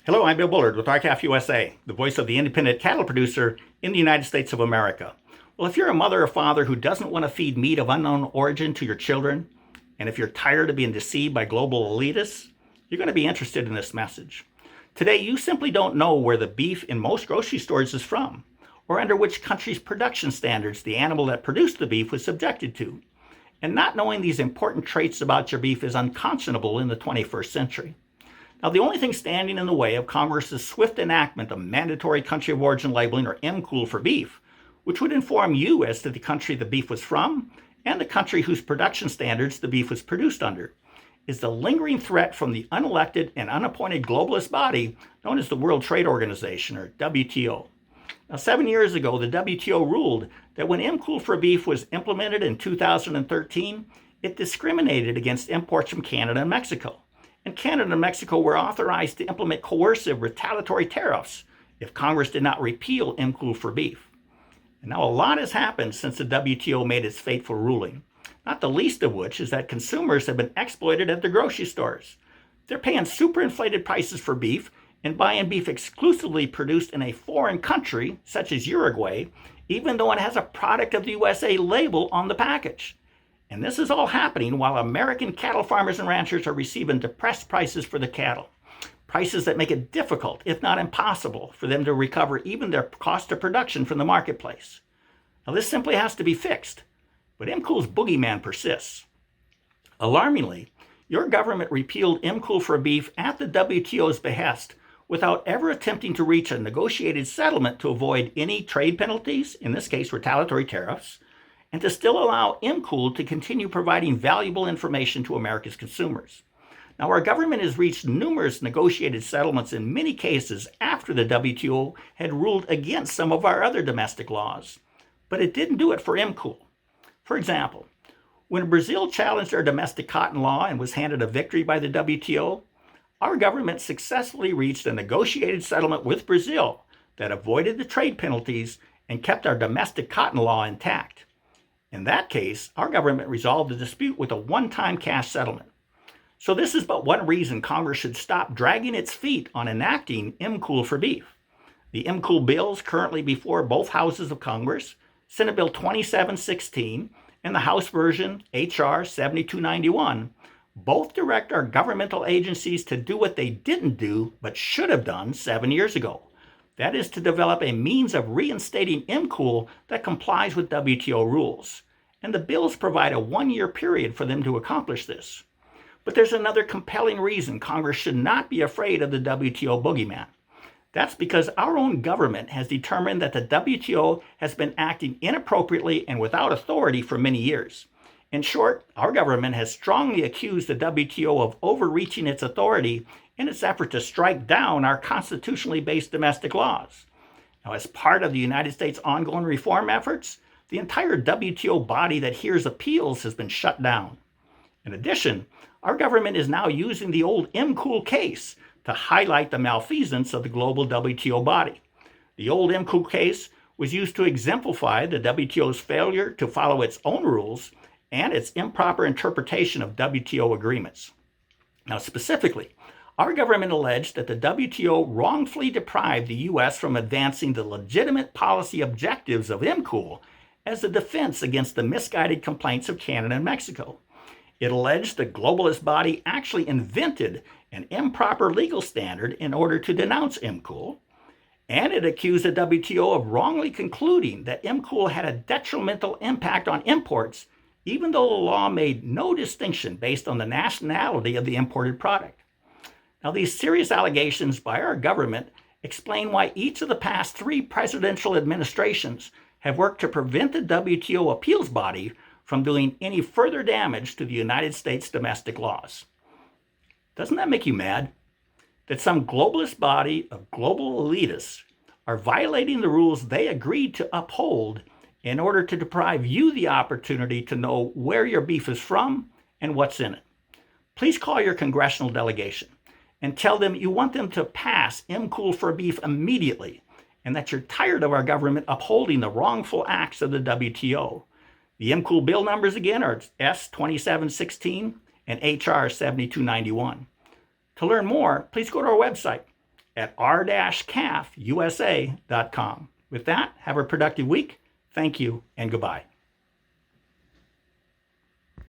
Hello, I'm Bill Bullard with RCAF USA, the voice of the independent cattle producer in the United States of America. Well, if you're a mother or father who doesn't want to feed meat of unknown origin to your children, and if you're tired of being deceived by global elitists, you're going to be interested in this message. Today, you simply don't know where the beef in most grocery stores is from, or under which country's production standards the animal that produced the beef was subjected to. And not knowing these important traits about your beef is unconscionable in the 21st century. Now, the only thing standing in the way of Congress's swift enactment of mandatory country of origin labeling, or MCOOL, for beef, which would inform you as to the country the beef was from and the country whose production standards the beef was produced under, is the lingering threat from the unelected and unappointed globalist body known as the World Trade Organization, or WTO. Now, 7 years ago, the WTO ruled that when MCOOL for beef was implemented in 2013, it discriminated against imports from Canada and Mexico. And Canada and Mexico were authorized to implement coercive retaliatory tariffs if Congress did not repeal MCOOL for beef. And now a lot has happened since the WTO made its fateful ruling, not the least of which is that consumers have been exploited at the grocery stores. They're paying superinflated prices for beef and buying beef exclusively produced in a foreign country, such as Uruguay, even though it has a product of the USA label on the package. And this is all happening while American cattle farmers and ranchers are receiving depressed prices for the cattle, prices that make it difficult, if not impossible, for them to recover even their cost of production from the marketplace. Now, this simply has to be fixed, but MCOOL's boogeyman persists. Alarmingly, your government repealed MCOOL for beef at the WTO's behest without ever attempting to reach a negotiated settlement to avoid any trade penalties, in this case retaliatory tariffs, and to still allow MCOOL to continue providing valuable information to America's consumers. Now, our government has reached numerous negotiated settlements in many cases after the WTO had ruled against some of our other domestic laws, but it didn't do it for MCOOL. For example, when Brazil challenged our domestic cotton law and was handed a victory by the WTO, our government successfully reached a negotiated settlement with Brazil that avoided the trade penalties and kept our domestic cotton law intact. In that case, our government resolved the dispute with a one-time cash settlement. So this is but one reason Congress should stop dragging its feet on enacting MCOOL for beef. The MCOOL bills currently before both houses of Congress, Senate Bill 2716 and the House version H.R. 7291, both direct our governmental agencies to do what they didn't do but should have done 7 years ago. That is to develop a means of reinstating MCOOL that complies with WTO rules. And the bills provide a one-year period for them to accomplish this. But there's another compelling reason Congress should not be afraid of the WTO boogeyman. That's because our own government has determined that the WTO has been acting inappropriately and without authority for many years. In short, our government has strongly accused the WTO of overreaching its authority in its effort to strike down our constitutionally based domestic laws. Now, as part of the United States' ongoing reform efforts, the entire WTO body that hears appeals has been shut down. In addition, our government is now using the old MCOOL case to highlight the malfeasance of the global WTO body. The old MCOOL case was used to exemplify the WTO's failure to follow its own rules and its improper interpretation of WTO agreements. Now, specifically, our government alleged that the WTO wrongfully deprived the U.S. from advancing the legitimate policy objectives of MCOOL as a defense against the misguided complaints of Canada and Mexico. It alleged the globalist body actually invented an improper legal standard in order to denounce MCOOL, and it accused the WTO of wrongly concluding that MCOOL had a detrimental impact on imports, even though the law made no distinction based on the nationality of the imported product. Now, these serious allegations by our government explain why each of the past 3 presidential administrations have worked to prevent the WTO appeals body from doing any further damage to the United States domestic laws. Doesn't that make you mad? That some globalist body of global elitists are violating the rules they agreed to uphold in order to deprive you the opportunity to know where your beef is from and what's in it. Please call your congressional delegation and tell them you want them to pass MCOOL for beef immediately and that you're tired of our government upholding the wrongful acts of the WTO. The MCOOL bill numbers again are S2716 and HR 7291. To learn more, please go to our website, at r-cafusa.com. With that, have a productive week. Thank you and goodbye.